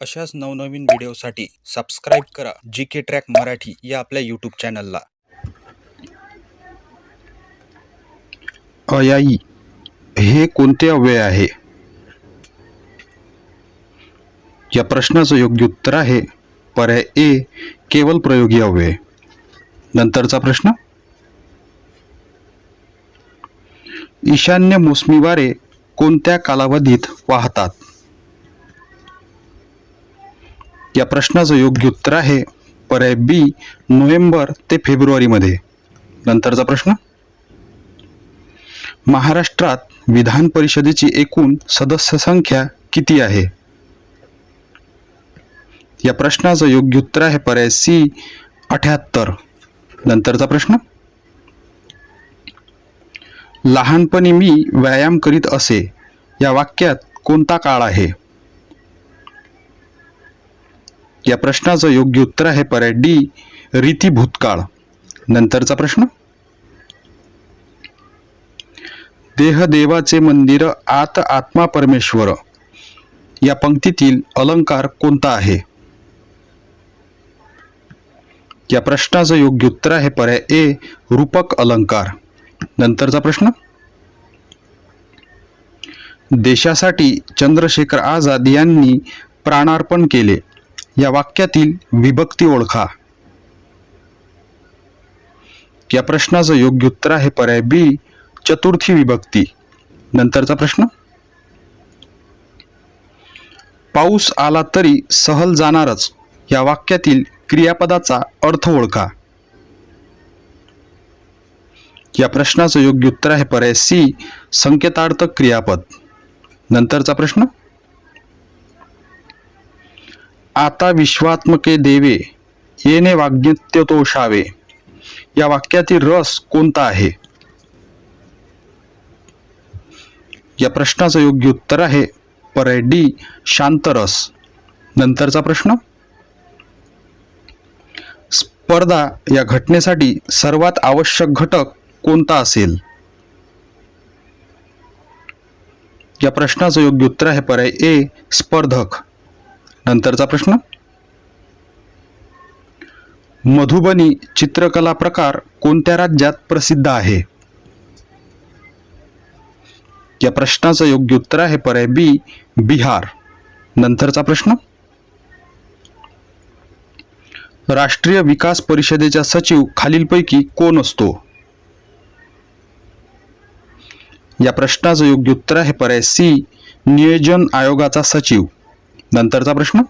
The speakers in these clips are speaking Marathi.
अशाच नवनवीन व्हिडिओसाठी सबस्क्राईब करा जी ट्रॅक मराठी या आपल्या यूट्यूब चॅनलला. अयाई हे कोणते अव्यय आहे? या प्रश्नाचं योग्य उत्तर आहे पर्याय ए केवल प्रयोगी अव्यय. नंतरचा प्रश्न, ईशान्य मोसमी वारे कोणत्या कालावधीत वाहतात? या प्रश्नाचं योग्य उत्तर आहे पर्याय बी नोव्हेंबर ते फेब्रुवारीमध्ये. नंतरचा प्रश्न, महाराष्ट्रात विधान परिषदेची एकूण सदस्य संख्या किती आहे? या प्रश्नाचं योग्य उत्तर आहे पर्याय सी 78. नंतरचा प्रश्न, लहानपणी मी व्यायाम करीत असे या वाक्यात कोणता काळ आहे? या प्रश्नाचं योग्य उत्तर आहे पर्याय डी रीती भूतकाळ. नंतरचा प्रश्न, देह देवाचे मंदिर आत आत्मा परमेश्वर या पंक्तीतील अलंकार कोणता आहे? या प्रश्नाचं योग्य उत्तर आहे पर्याय ए रूपक अलंकार. नंतरचा प्रश्न, देशासाठी चंद्रशेखर आझाद यांनी प्राणार्पण केले या वाक्यातील विभक्ती ओळखा. या प्रश्नाचं योग्य उत्तर आहे पर्याय बी चतुर्थी विभक्ती. नंतरचा प्रश्न, पाऊस आला तरी सहल जाणारच या वाक्यातील क्रियापदाचा अर्थ ओळखा. या प्रश्नाचं योग्य उत्तर आहे पर्याय सी संकेतार्थक क्रियापद. नंतरचा प्रश्न, आता विश्वात्मके देवे येणे वाग्यत्य तोषावे या वाक्यातील रस कोणता आहे? या प्रश्नाचं योग्य उत्तर आहे पर्याय डी शांतरस. नंतरचा प्रश्न, स्पर्धा या घटनेसाठी सर्वात आवश्यक घटक कोणता असेल? या प्रश्नाचं योग्य उत्तर आहे पर्याय ए स्पर्धक. नंतरचा प्रश्न, मधुबनी चित्रकला प्रकार कोणत्या राज्यात प्रसिद्ध आहे? या प्रश्नाचं योग्य उत्तर आहे पर्याय बी बिहार. नंतरचा प्रश्न, राष्ट्रीय विकास परिषदेचा सचिव खालीलपैकी कोण असतो? या प्रश्नाचं योग्य उत्तर आहे पर्याय सी नियोजन आयोगाचा सचिव. नंतरचा प्रश्न,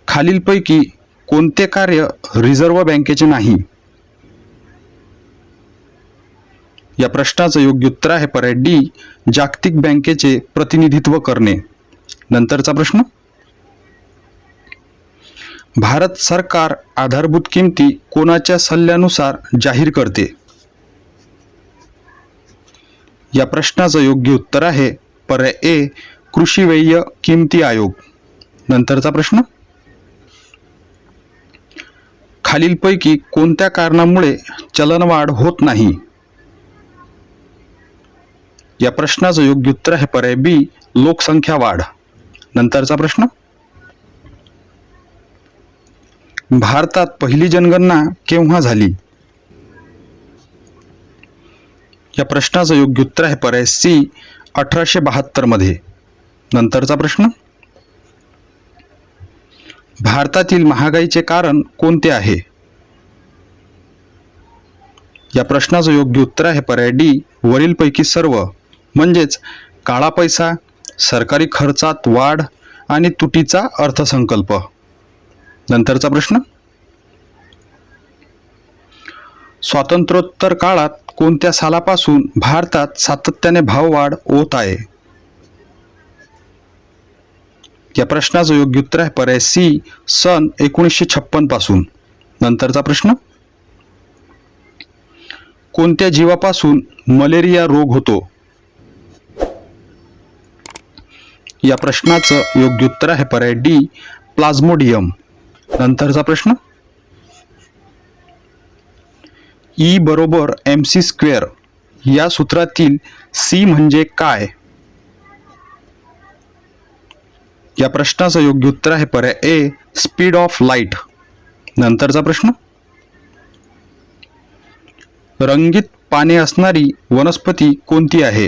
खालीलपैकी कोणते कार्य रिझर्व्ह बँकेचे नाही? या प्रश्नाचं योग्य उत्तर आहे पर्याय डी जागतिक बँकेचे प्रतिनिधित्व करणे. नंतरचा प्रश्न, भारत सरकार आधारभूत किमती कोणाच्या सल्ल्यानुसार जाहीर करते? या प्रश्नाचं योग्य उत्तर आहे पर्याय ए कृषी व्यय किमती आयोग. नंतरचा प्रश्न, खालीलपैकी कोणत्या कारणामुळे चलनवाढ होत नाही? या प्रश्नाचं योग्य उत्तर आहे पर्याय बी लोकसंख्या वाढ. नंतरचा प्रश्न, भारतात पहिली जनगणना केव्हा झाली? या प्रश्नाचं योग्य उत्तर आहे पर्याय सी 1872 मध्ये. नंतरचा प्रश्न, भारतातील महागाईचे कारण कोणते आहे? या प्रश्नाचं योग्य उत्तर आहे पर्याय डी वरीलपैकी सर्व, म्हणजेच काळा पैसा, सरकारी खर्चात वाढ आणि तुटीचा अर्थसंकल्प. नंतरचा प्रश्न, स्वातंत्र्योत्तर काळात कोणत्या सालापासून भारतात सातत्याने भाववाढ होत आहे? या प्रश्नाचं योग्य उत्तर आहे पर्याय सी सन 1956 पासून. नंतरचा प्रश्न, कोणत्या जीवापासून मलेरिया रोग होतो? या प्रश्नाचं योग्य उत्तर आहे पर्याय डी प्लाझ्मोडियम. नंतरचा प्रश्न, ई बरोबर MC स्क्वेअर या सूत्रातील सी म्हणजे काय? या प्रश्नाचं योग्य उत्तर आहे पर्याय ए स्पीड ऑफ लाईट. नंतरचा प्रश्न, रंगीत पाने असणारी वनस्पती कोणती आहे?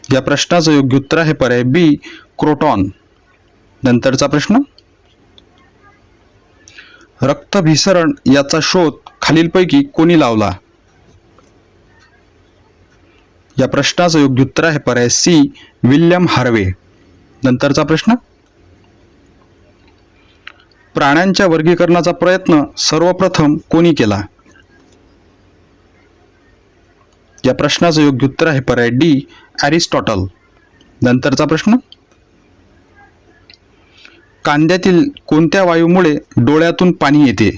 या प्रश्नाचं योग्य उत्तर आहे पर्याय बी क्रोटॉन. नंतरचा प्रश्न, रक्तभिसरण याचा शोध खालीलपैकी कोणी लावला? या प्रश्नाचं योग्य उत्तर आहे पर्याय सी विल्यम हार्वे. नंतरचा प्रश्न, प्राण्यांच्या वर्गीकरणाचा प्रयत्न सर्वप्रथम कोणी केला? या प्रश्नाचं योग्य उत्तर आहे पर्याय डी ॲरिस्टॉटल. नंतरचा प्रश्न, कांद्यातील कोणत्या वायूमुळे डोळ्यातून पाणी येते?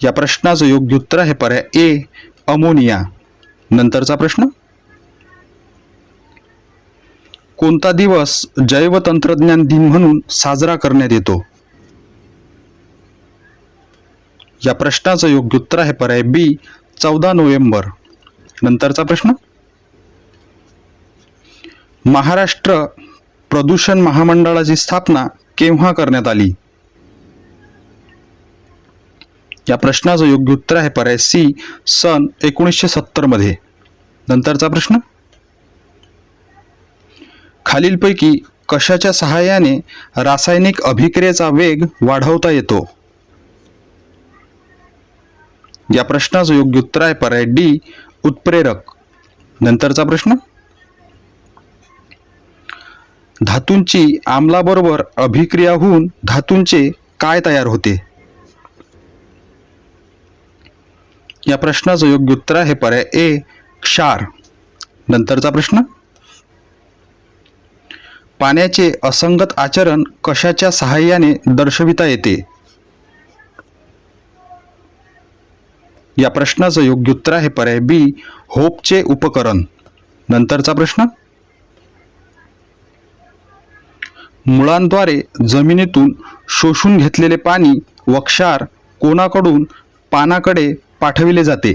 या प्रश्नाचं योग्य उत्तर आहे पर्याय ए अमोनिया. नंतरचा प्रश्न, कोणता दिवस जैवतंत्रज्ञान दिन म्हणून साजरा करण्यात येतो? या प्रश्नाचं योग्य उत्तर आहे पर्याय बी 14 नोव्हेंबर. नंतरचा प्रश्न, महाराष्ट्र प्रदूषण महामंडळाची स्थापना केव्हा करण्यात आली? या प्रश्नाचं योग्य उत्तर आहे पर्याय सी सन 1970 मध्ये. नंतरचा प्रश्न, खालीलपैकी कशाच्या सहाय्याने रासायनिक अभिक्रियेचा वेग वाढवता येतो? या प्रश्नाचं योग्य उत्तर आहे पर्याय डी उत्प्रेरक. नंतरचा प्रश्न, धातूंची आम्लाबरोबर अभिक्रिया होऊन धातूंचे काय तयार होते? या प्रश्नाचं योग्य उत्तर आहे पर्याय ए क्षार. नंतरचा प्रश्न, पाण्याचे असंगत आचरण कशाच्या सहाय्याने दर्शविता येते? या प्रश्नाचं योग्य उत्तर आहे पर्याय बी होपचे उपकरण. नंतरचा प्रश्न, मुळांद्वारे जमिनीतून शोषून घेतलेले पाणी व क्षार कोणाकडून पानाकडे पाठविले जाते?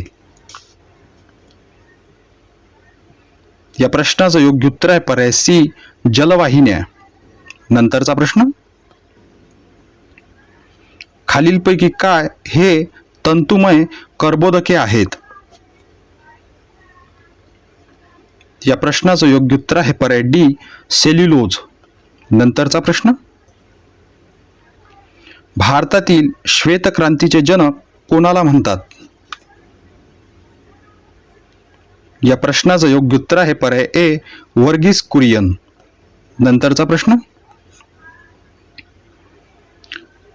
या प्रश्नाचं योग्य उत्तर आहे पर्याय सी जलवाहिन्या. नंतरचा प्रश्न, खालीलपैकी काय हे तंतुमय कर्बोदके आहेत? या प्रश्नाचं योग्य उत्तर आहे पर्याय डी सेल्युलोज. नंतरचा प्रश्न, भारतातील श्वेतक्रांतीचे जनक कोणाला म्हणतात? या प्रश्नाचं योग्य उत्तर आहे पर्याय ए वर्गीस कुरियन. नंतरचा प्रश्न,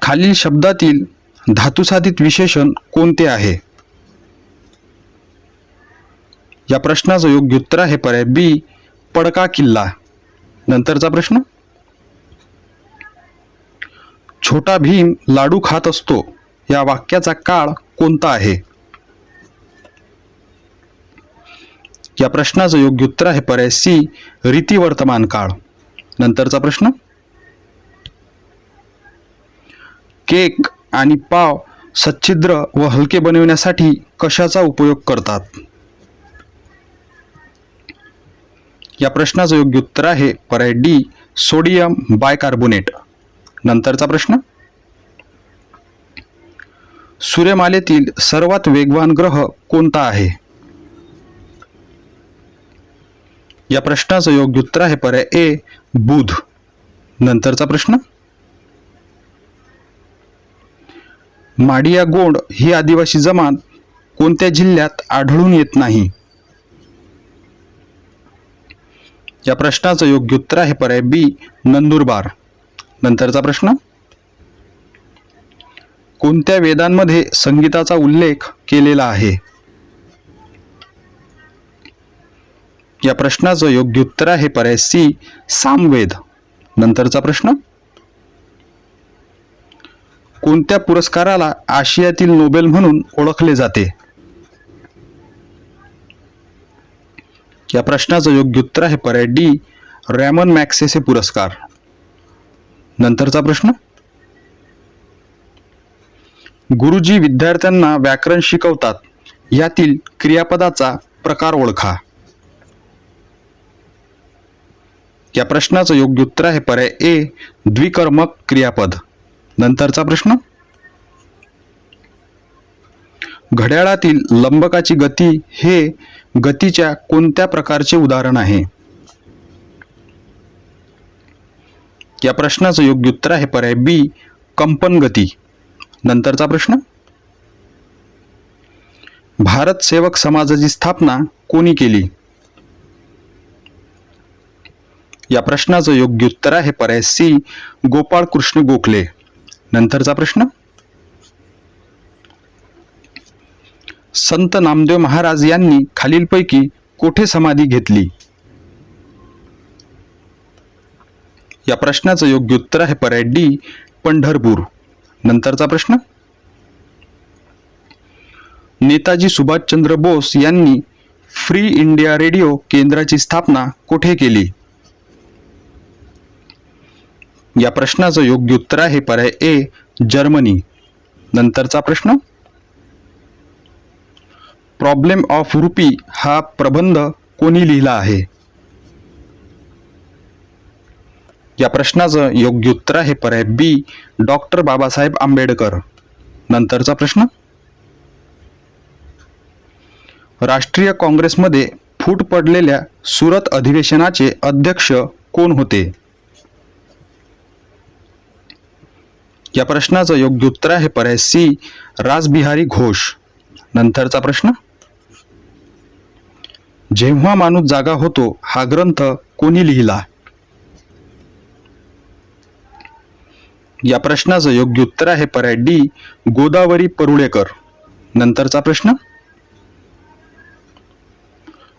खालील शब्दातील धातुसाधित विशेषण कोणते आहे? या प्रश्नाचं योग्य उत्तर आहे पर्याय बी पडका किल्ला. नंतरचा प्रश्न, छोटा भीम लाडू खात असतो या वाक्याचा काळ कोणता आहे? या प्रश्नाचं योग्य उत्तर आहे पर्याय सी रीतिवर्तमान काळ. नंतरचा प्रश्न, केक आणि पाव सच्छिद्र व हलके बनविण्यासाठी कशाचा उपयोग करतात? या प्रश्नाचं योग्य उत्तर आहे पर्याय डी सोडियम बायकार्बोनेट. नंतरचा प्रश्न, सूर्यमालेतील सर्वात वेगवान ग्रह कोणता आहे? या प्रश्नाचं योग्य उत्तर आहे पर्याय ए बुध. नंतरचा प्रश्न, माडिया गोंड ही आदिवासी जमात कोणत्या जिल्ह्यात आढळून येत नाही? या प्रश्नाचं योग्य उत्तर आहे पर्याय बी नंदुरबार. नंतरचा प्रश्न, कोणत्या वेदांमध्ये संगीताचा उल्लेख केलेला आहे? या प्रश्नाचं योग्य उत्तर आहे पर्याय सी सामवेद. नंतरचा प्रश्न, कोणत्या पुरस्काराला आशियातील नोबेल म्हणून ओळखले जाते? या प्रश्नाचं योग्य उत्तर आहे पर्याय डी रॅमन मॅग्सेसे पुरस्कार. नंतरचा प्रश्न, गुरुजी विद्यार्थ्यांना व्याकरण शिकवतात यातील क्रियापदाचा प्रकार ओळखा. या प्रश्नाचं योग्य उत्तर आहे पर्याय ए द्विकर्मक क्रियापद. नंतरचा प्रश्न, घड्याळातील लंबकाची गती हे गतीच्या कोणत्या प्रकारचे उदाहरण आहे? या प्रश्नाचं योग्य उत्तर आहे पर्याय बी कंपन गती. नंतरचा प्रश्न, भारत सेवक समाजाची स्थापना कोणी केली? या प्रश्नाचं योग्य उत्तर आहे पर्याय सी गोपाळ कृष्ण गोखले. नंतरचा प्रश्न, संत नामदेव महाराज यांनी खालीलपैकी कोठे समाधी घेतली? या प्रश्नाचं योग्य उत्तर आहे पर्याय डी पंढरपूर. नंतरचा प्रश्न, नेताजी सुभाषचंद्र बोस यांनी फ्री इंडिया रेडिओ केंद्राची स्थापना कोठे केली? या प्रश्नाचं योग्य उत्तर आहे पर्याय ए जर्मनी. नंतरचा प्रश्न, प्रॉब्लेम ऑफ रुपी हा प्रबंध कोणी लिहिला आहे? या प्रश्नाचं योग्य उत्तर आहे पर्याय बी डॉक्टर बाबासाहेब आंबेडकर. नंतरचा प्रश्न, राष्ट्रीय काँग्रेसमध्ये फूट पडलेल्या सुरत अधिवेशनाचे अध्यक्ष कोण होते? या प्रश्नाचं योग्य उत्तर आहे पर्याय सी रासबिहारी घोष. नंतरचा प्रश्न, जेव्हा माणूस जागा होतो हा ग्रंथ कोणी लिहिला? या प्रश्नाचं योग्य उत्तर आहे पर्याय डी गोदावरी परुळेकर. नंतरचा प्रश्न,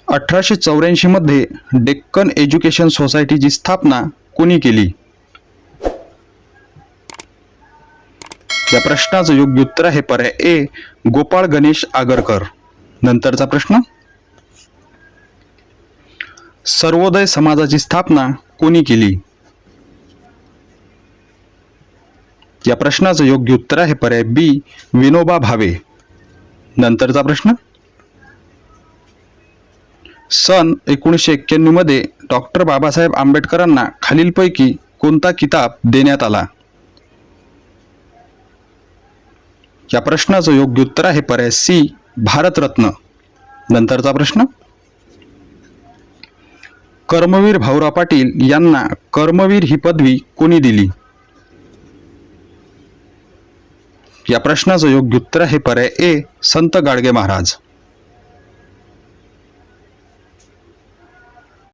1884 मध्ये डेक्कन एज्युकेशन सोसायटीची स्थापना कोणी केली? या प्रश्नाचं योग्य उत्तर आहे पर्याय ए गोपाळ गणेश आगरकर. नंतरचा प्रश्न, सर्वोदय समाजाची स्थापना कोणी केली? या प्रश्नाचं योग्य उत्तर आहे पर्याय बी विनोबा भावे. नंतरचा प्रश्न, सन 1991 मध्ये डॉक्टर बाबासाहेब आंबेडकरांना खालीलपैकी कोणता किताब देण्यात आला? या प्रश्नाचं योग्य उत्तर आहे पर्याय सी भारतरत्न. नंतरचा प्रश्न, कर्मवीर भाऊराव पाटील यांना कर्मवीर ही पदवी कोणी दिली? या प्रश्नाचं योग्य उत्तर आहे पर्याय ए संत गाडगे महाराज.